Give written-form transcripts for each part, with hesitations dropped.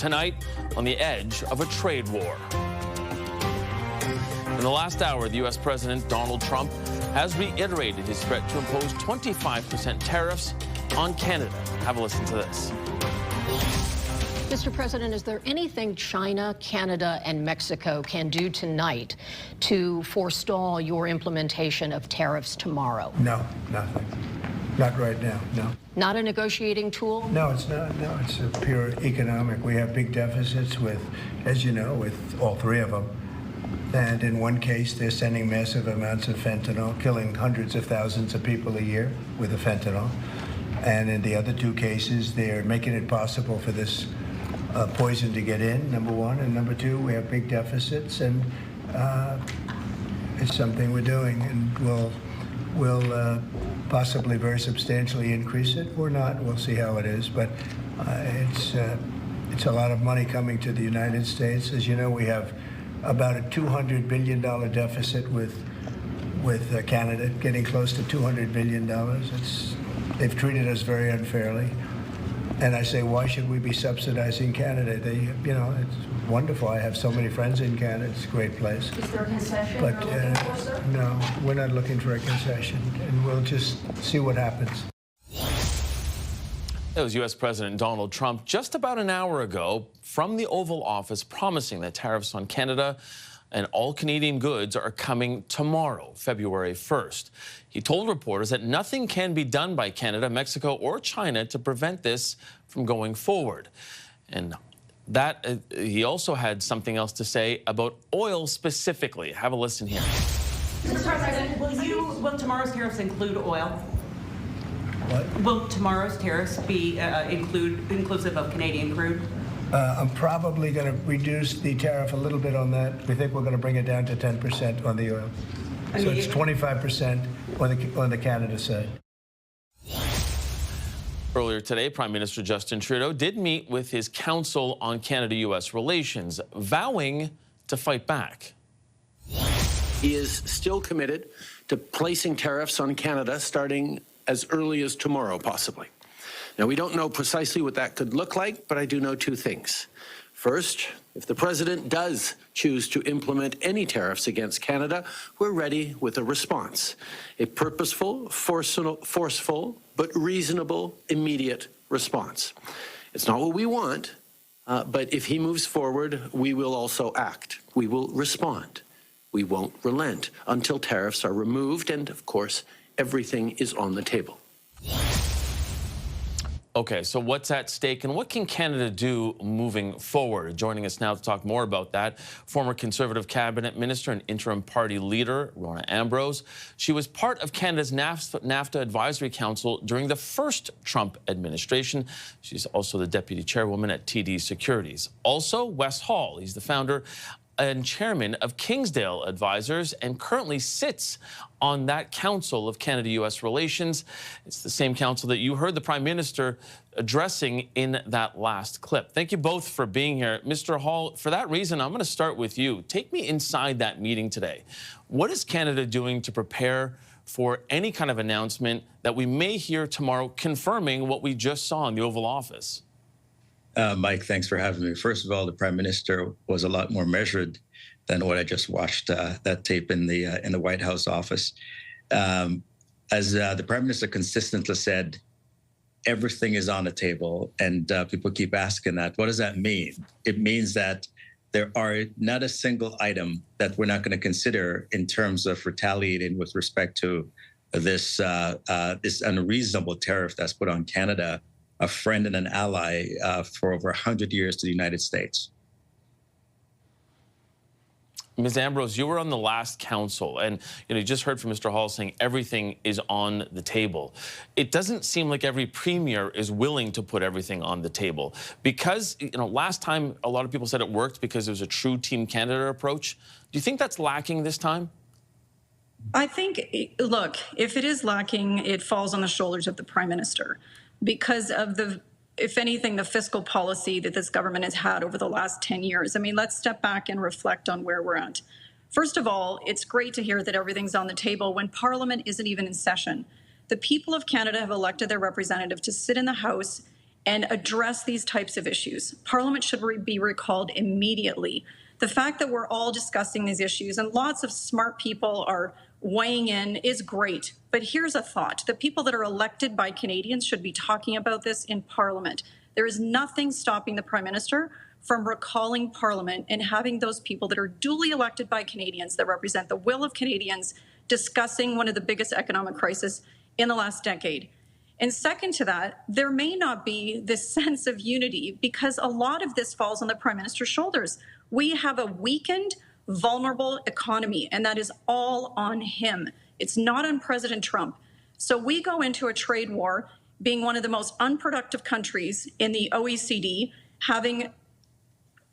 tonight on the edge of a trade war. In the last hour, the U.S. President Donald Trump has reiterated his threat to impose 25% tariffs on Canada. Have a listen to this. Mr. President, is there anything China, Canada, and Mexico can do tonight to forestall your implementation of tariffs tomorrow? No, nothing. Not right now, no. Not a negotiating tool? No, it's not. No, it's a pure economic. We have big deficits with, as you know, with all three of them. And in one case, they're sending massive amounts of fentanyl, killing hundreds of thousands of people a year with the fentanyl. And in the other two cases, they're making it possible for this poison to get in, number one. And number two, we have big deficits, and it's something we're doing. And we'll possibly very substantially increase it or not. We'll see how it is. But it's a lot of money coming to the United States. As you know, we have about a $200 billion deficit with Canada, getting close to $200 billion. They've treated us very unfairly. And I say, why should we be subsidizing Canada? It's wonderful. I have so many friends in Canada. It's a great place. Is there a concession but you're looking for, sir? No, we're not looking for a concession, and we'll just see what happens. That was U.S. President Donald Trump just about an hour ago from the Oval Office, promising that tariffs on Canada and all Canadian goods are coming tomorrow, February 1st. He told reporters that nothing can be done by Canada, Mexico, or China to prevent this from going forward. And that he also had something else to say about oil specifically. Have a listen here. Mr. President, will tomorrow's tariffs include oil? What? Will tomorrow's tariffs be inclusive of Canadian crude? I'm probably going to reduce the tariff a little bit on that. We think we're going to bring it down to 10% on the oil. So it's 25% on the Canada side. Earlier today, Prime Minister Justin Trudeau did meet with his Council on Canada-U.S. Relations, vowing to fight back. He is still committed to placing tariffs on Canada starting as early as tomorrow, possibly. Now, we don't know precisely what that could look like, but I do know two things. First, if the president does choose to implement any tariffs against Canada, we're ready with a response. A purposeful, forceful, but reasonable, immediate response. It's not what we want, but if he moves forward, we will also act. We will respond. We won't relent until tariffs are removed, and of course, everything is on the table. Okay, so what's at stake and what can Canada do moving forward? Joining us now to talk more about that, former Conservative Cabinet Minister and interim party leader, Rona Ambrose. She was part of Canada's NAFTA Advisory Council during the first Trump administration. She's also the deputy chairwoman at TD Securities. Also, Wes Hall. He's the founder and chairman of Kingsdale Advisors and currently sits on that Council of Canada-U.S. Relations. It's the same council that you heard the Prime Minister addressing in that last clip. Thank you both for being here. Mr. Hall, for that reason, I'm going to start with you. Take me inside that meeting today. What is Canada doing to prepare for any kind of announcement that we may hear tomorrow confirming what we just saw in the Oval Office? Mike, thanks for having me. First of all, the Prime Minister was a lot more measured than what I just watched that tape in the White House office. As the Prime Minister consistently said, everything is on the table, and people keep asking that. What does that mean? It means that there are not a single item that we're not going to consider in terms of retaliating with respect to this unreasonable tariff that's put on Canada, a friend and an ally for over 100 years to the United States. Ms. Ambrose, you were on the last council, and you just heard from Mr. Hall saying everything is on the table. It doesn't seem like every premier is willing to put everything on the table because last time a lot of people said it worked because it was a true Team Canada approach. Do you think that's lacking this time? I think, look, if it is lacking, it falls on the shoulders of the Prime Minister because of if anything, the fiscal policy that this government has had over the last 10 years. I mean, let's step back and reflect on where we're at. First of all, it's great to hear that everything's on the table when Parliament isn't even in session. The people of Canada have elected their representative to sit in the House and address these types of issues. Parliament should be recalled immediately. The fact that we're all discussing these issues and lots of smart people are weighing in is great. But here's a thought. The people that are elected by Canadians should be talking about this in Parliament. There is nothing stopping the Prime Minister from recalling Parliament and having those people that are duly elected by Canadians that represent the will of Canadians discussing one of the biggest economic crises in the last decade. And second to that, there may not be this sense of unity because a lot of this falls on the Prime Minister's shoulders. We have a weakened, vulnerable economy, and that is all on him. It's not on President Trump. So we go into a trade war being one of the most unproductive countries in the OECD, having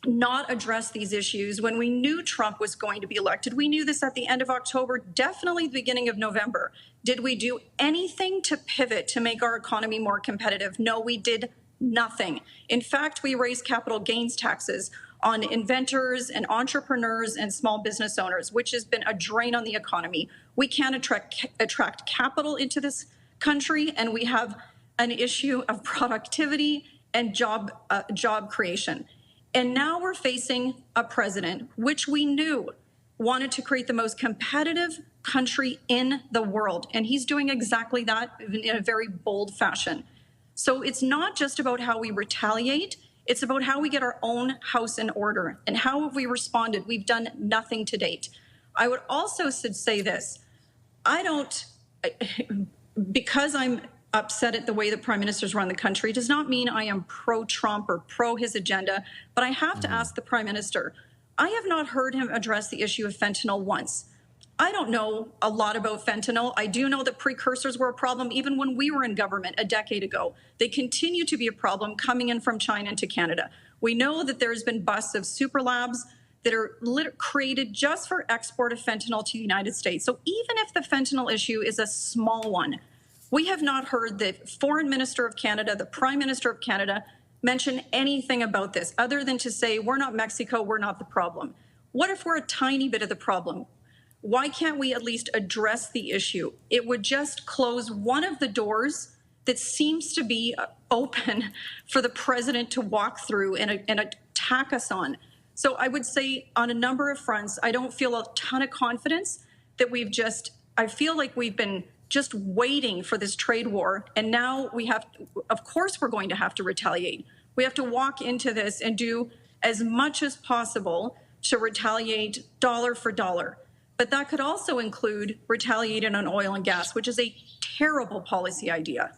not addressed these issues when we knew Trump was going to be elected. We knew this at the end of October, definitely the beginning of November. Did we do anything to pivot to make our economy more competitive? No, we did nothing. In fact, we raised capital gains taxes on inventors and entrepreneurs and small business owners, which has been a drain on the economy. We can't attract capital into this country, and we have an issue of productivity and job creation. And now we're facing a president, which we knew wanted to create the most competitive country in the world. And he's doing exactly that in a very bold fashion. So it's not just about how we retaliate. It's about how we get our own house in order. And how have we responded? We've done nothing to date. I would also say this. Because I'm upset at the way the Prime Minister's run the country does not mean I am pro-Trump or pro his agenda, but I have to ask the Prime Minister, I have not heard him address the issue of fentanyl once. I don't know a lot about fentanyl. I do know that precursors were a problem even when we were in government a decade ago. They continue to be a problem coming in from China into Canada. We know that there's been busts of super labs that are created just for export of fentanyl to the United States. So even if the fentanyl issue is a small one, we have not heard the Foreign Minister of Canada, the Prime Minister of Canada, mention anything about this other than to say, we're not Mexico, we're not the problem. What if we're a tiny bit of the problem? Why can't we at least address the issue? It would just close one of the doors that seems to be open for the president to walk through and attack us on. So I would say on a number of fronts, I don't feel a ton of confidence that I feel like we've been just waiting for this trade war. And now of course, we're going to have to retaliate. We have to walk into this and do as much as possible to retaliate dollar for dollar. But that could also include retaliating on oil and gas, which is a terrible policy idea.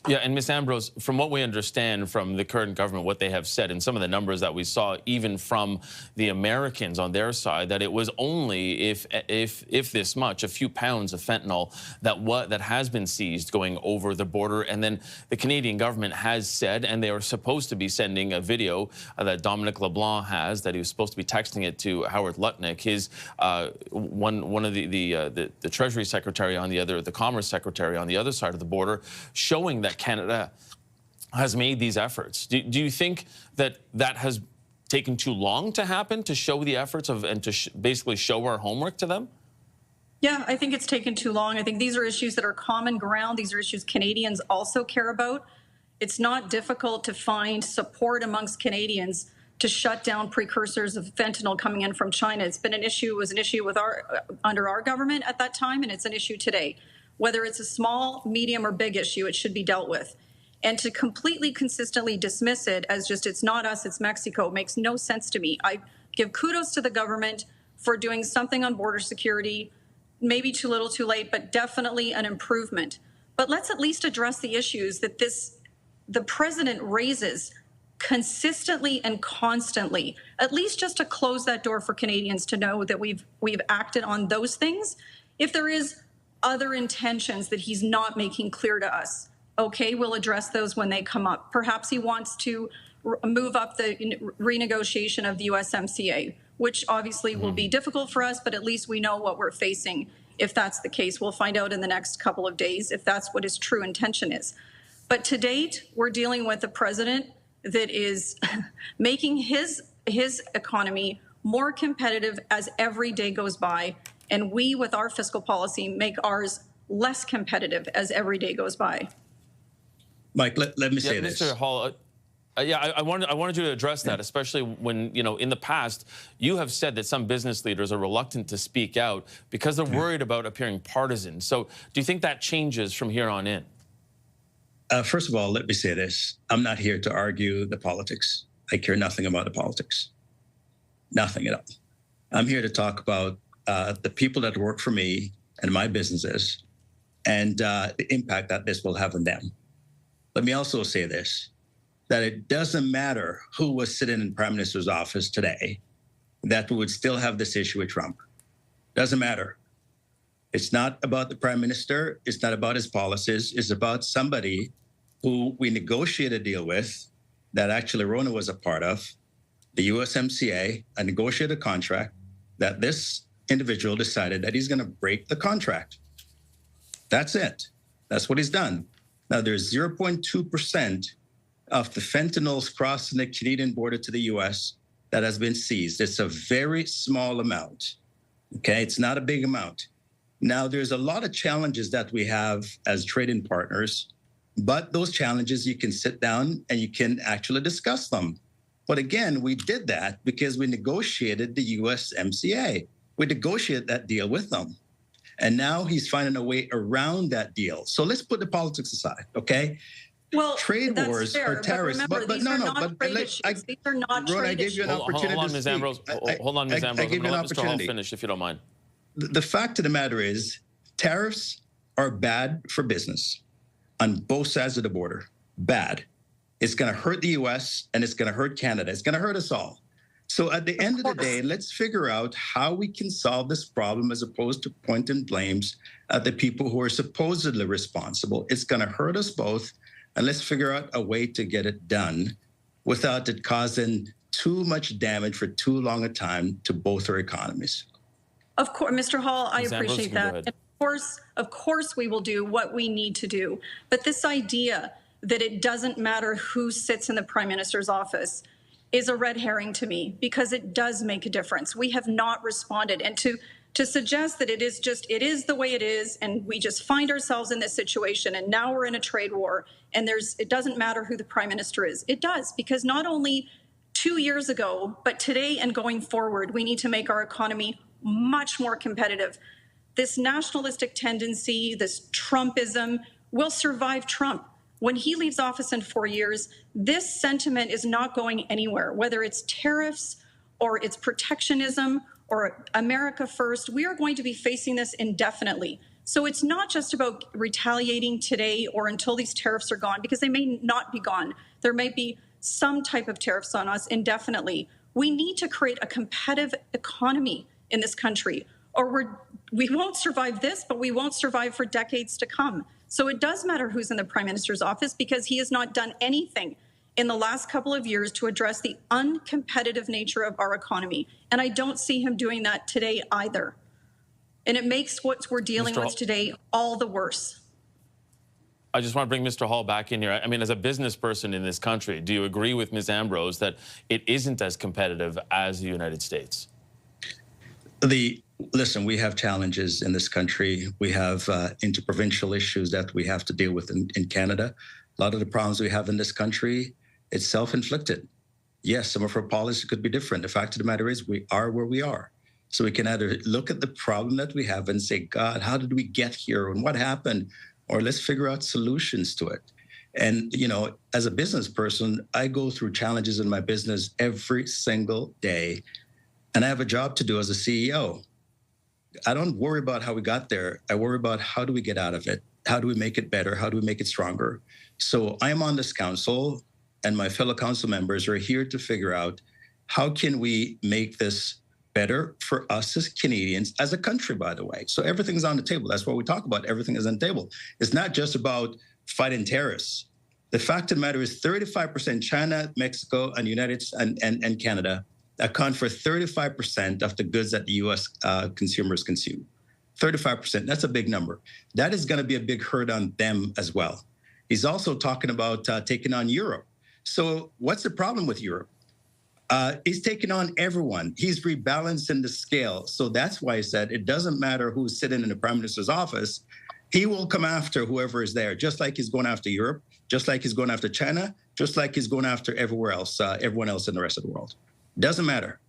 Yeah, and Ms. Ambrose, from what we understand from the current government, what they have said, and some of the numbers that we saw, even from the Americans on their side, that it was only if this much, a few pounds of fentanyl that has been seized going over the border. And then the Canadian government has said, and they are supposed to be sending a video that Dominic LeBlanc has, that he was supposed to be texting it to Howard Lutnick, his one of the Treasury Secretary on the other, the Commerce Secretary on the other side of the border, showing that Canada has made these efforts. Do you think that has taken too long to happen, to show the efforts and to basically show our homework to them? Yeah, I think it's taken too long. I think these are issues that are common ground. These are issues Canadians also care about. It's not difficult to find support amongst Canadians to shut down precursors of fentanyl coming in from China. It's been an issue, was an issue with under our government at that time, and it's an issue today. Whether it's a small, medium, or big issue, it should be dealt with. And to completely consistently dismiss it as just, it's not us, it's Mexico, makes no sense to me. I give kudos to the government for doing something on border security, maybe too little too late, but definitely an improvement. But let's at least address the issues that the president raises consistently and constantly, at least just to close that door for Canadians to know that we've acted on those things. If there is other intentions that he's not making clear to us, okay, we'll address those when they come up. Perhaps he wants to move up the renegotiation of the USMCA, which obviously will be difficult for us, but at least we know what we're facing if that's the case. We'll find out in the next couple of days if that's what his true intention is. But to date, we're dealing with a president that is making his economy more competitive as every day goes by. And we, with our fiscal policy, make ours less competitive as every day goes by. Mike, let me say this. Mr. Hall, I wanted you to address that, especially when, in the past, you have said that some business leaders are reluctant to speak out because they're worried about appearing partisan. So do you think that changes from here on in? First of all, let me say this. I'm not here to argue the politics. I care nothing about the politics. Nothing at all. I'm here to talk about the people that work for me and my businesses and the impact that this will have on them. Let me also say this, that it doesn't matter who was sitting in the Prime Minister's office today, that we would still have this issue with Trump. Doesn't matter. It's not about the Prime Minister. It's not about his policies. It's about somebody who we negotiated a deal with that actually Rona was a part of, the USMCA, a negotiated contract that this individual decided that he's going to break the contract. That's it. That's what he's done. Now, there's 0.2% of the fentanyls crossing the Canadian border to the U.S. that has been seized. It's a very small amount, okay? It's not a big amount. Now, there's a lot of challenges that we have as trading partners, but those challenges, you can sit down and you can actually discuss them. But again, we did that because we negotiated the USMCA. We negotiated that deal with them. And now he's finding a way around that deal. So let's put the politics aside, okay? Well, trade that's wars fair, or tariffs, but remember, these are not trade issues. These are not Rona, trade I gave you an issues. opportunity Hold on, to Ms. speak. Ambrose. Hold on, Ms. Ambrose. I gave you an Let Mr. Hall opportunity. finish, if you don't mind. The fact of the matter is, tariffs are bad for business on both sides of the border. Bad. It's going to hurt the U.S. and it's going to hurt Canada. It's going to hurt us all. So at the end of the day, let's figure out how we can solve this problem as opposed to pointing blames at the people who are supposedly responsible. It's going to hurt us both, and let's figure out a way to get it done without it causing too much damage for too long a time to both our economies. Of course, Mr. Hall, I Ms. Ambrose, appreciate you can go that. ahead. Of course, we will do what we need to do. But this idea that it doesn't matter who sits in the Prime Minister's office is a red herring to me, because it does make a difference. We have not responded. And to suggest that it is the way it is, and we just find ourselves in this situation, and now we're in a trade war, and it doesn't matter who the Prime Minister is. It does, because not only 2 years ago, but today and going forward, we need to make our economy much more competitive. This nationalistic tendency, this Trumpism, will survive Trump. When he leaves office in 4 years, this sentiment is not going anywhere, whether it's tariffs or it's protectionism or America first. We are going to be facing this indefinitely. So it's not just about retaliating today or until these tariffs are gone, because they may not be gone. There may be some type of tariffs on us indefinitely. We need to create a competitive economy in this country, or we won't survive this, but we won't survive for decades to come. So it does matter who's in the Prime Minister's office, because he has not done anything in the last couple of years to address the uncompetitive nature of our economy. And I don't see him doing that today either. And it makes what we're dealing with today all the worse. I just want to bring Mr. Hall back in here. I mean, as a business person in this country, do you agree with Ms. Ambrose that it isn't as competitive as the United States? Listen, we have challenges in this country. We have interprovincial issues that we have to deal with in Canada. A lot of the problems we have in this country, it's self-inflicted. Yes, some of our policies could be different. The fact of the matter is we are where we are. So we can either look at the problem that we have and say, God, how did we get here and what happened? Or let's figure out solutions to it. And, as a business person, I go through challenges in my business every single day. And I have a job to do as a CEO. I don't worry about how we got there. I worry about how do we get out of it? How do we make it better? How do we make it stronger? So I'm on this council, and my fellow council members are here to figure out how can we make this better for us as Canadians, as a country, by the way. So everything's on the table. That's what we talk about. Everything is on the table. It's not just about fighting terrorists. The fact of the matter is 35% China, Mexico, and Canada account for 35% of the goods that the U.S. Consumers consume. 35%, that's a big number. That is going to be a big hurt on them as well. He's also talking about taking on Europe. So what's the problem with Europe? He's taking on everyone. He's rebalancing the scale. So that's why I said it doesn't matter who's sitting in the Prime Minister's office. He will come after whoever is there, just like he's going after Europe, just like he's going after China, just like he's going after everywhere else, everyone else in the rest of the world. Doesn't matter.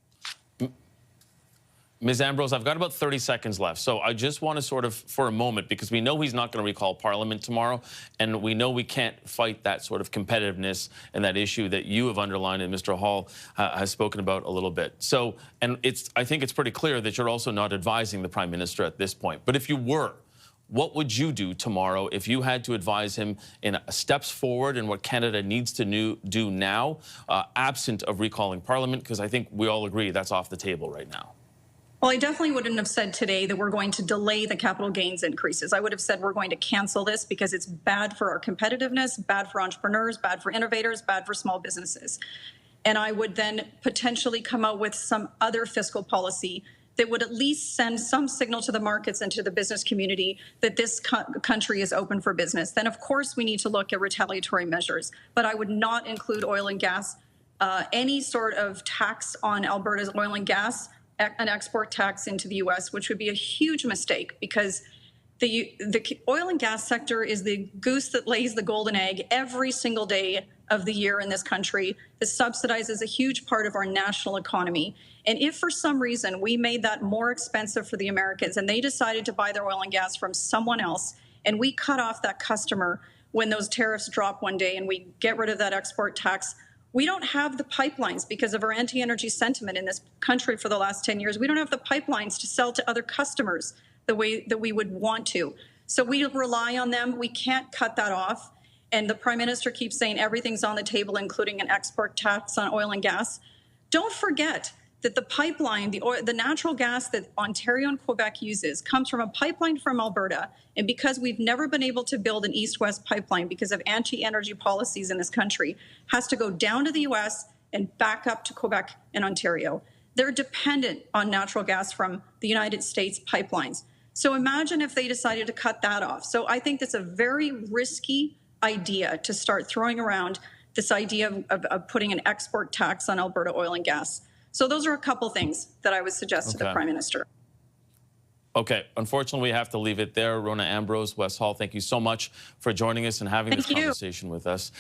Ms. Ambrose, I've got about 30 seconds left. So I just want to sort of, for a moment, because we know he's not going to recall Parliament tomorrow, and we know we can't fight that sort of competitiveness and that issue that you have underlined and Mr. Hall has spoken about a little bit. So, and I think it's pretty clear that you're also not advising the Prime Minister at this point. But if you were, what would you do tomorrow if you had to advise him in steps forward in what Canada needs to do now, absent of recalling Parliament? Because I think we all agree that's off the table right now. Well, I definitely wouldn't have said today that we're going to delay the capital gains increases. I would have said we're going to cancel this because it's bad for our competitiveness, bad for entrepreneurs, bad for innovators, bad for small businesses. And I would then potentially come out with some other fiscal policy that would at least send some signal to the markets and to the business community that this country is open for business. Then, of course, we need to look at retaliatory measures. But I would not include oil and gas, any sort of tax on Alberta's oil and gas, an export tax into the U.S., which would be a huge mistake because the oil and gas sector is the goose that lays the golden egg every single day of the year in this country. This subsidizes a huge part of our national economy. And if for some reason we made that more expensive for the Americans and they decided to buy their oil and gas from someone else and we cut off that customer when those tariffs drop one day and we get rid of that export tax, we don't have the pipelines because of our anti-energy sentiment in this country for the last 10 years. We don't have the pipelines to sell to other customers the way that we would want to. So we rely on them. We can't cut that off. And the Prime Minister keeps saying everything's on the table, including an export tax on oil and gas. Don't forget that the pipeline, the natural gas that Ontario and Quebec uses comes from a pipeline from Alberta. And because we've never been able to build an east-west pipeline because of anti-energy policies in this country, has to go down to the U.S. and back up to Quebec and Ontario. They're dependent on natural gas from the United States pipelines. So imagine if they decided to cut that off. So I think that's a very risky idea to start throwing around this idea of putting an export tax on Alberta oil and gas. So those are a couple things that I would suggest to the Prime Minister. Okay, unfortunately, we have to leave it there. Rona Ambrose, Wes Hall, thank you so much for joining us and having this conversation with us.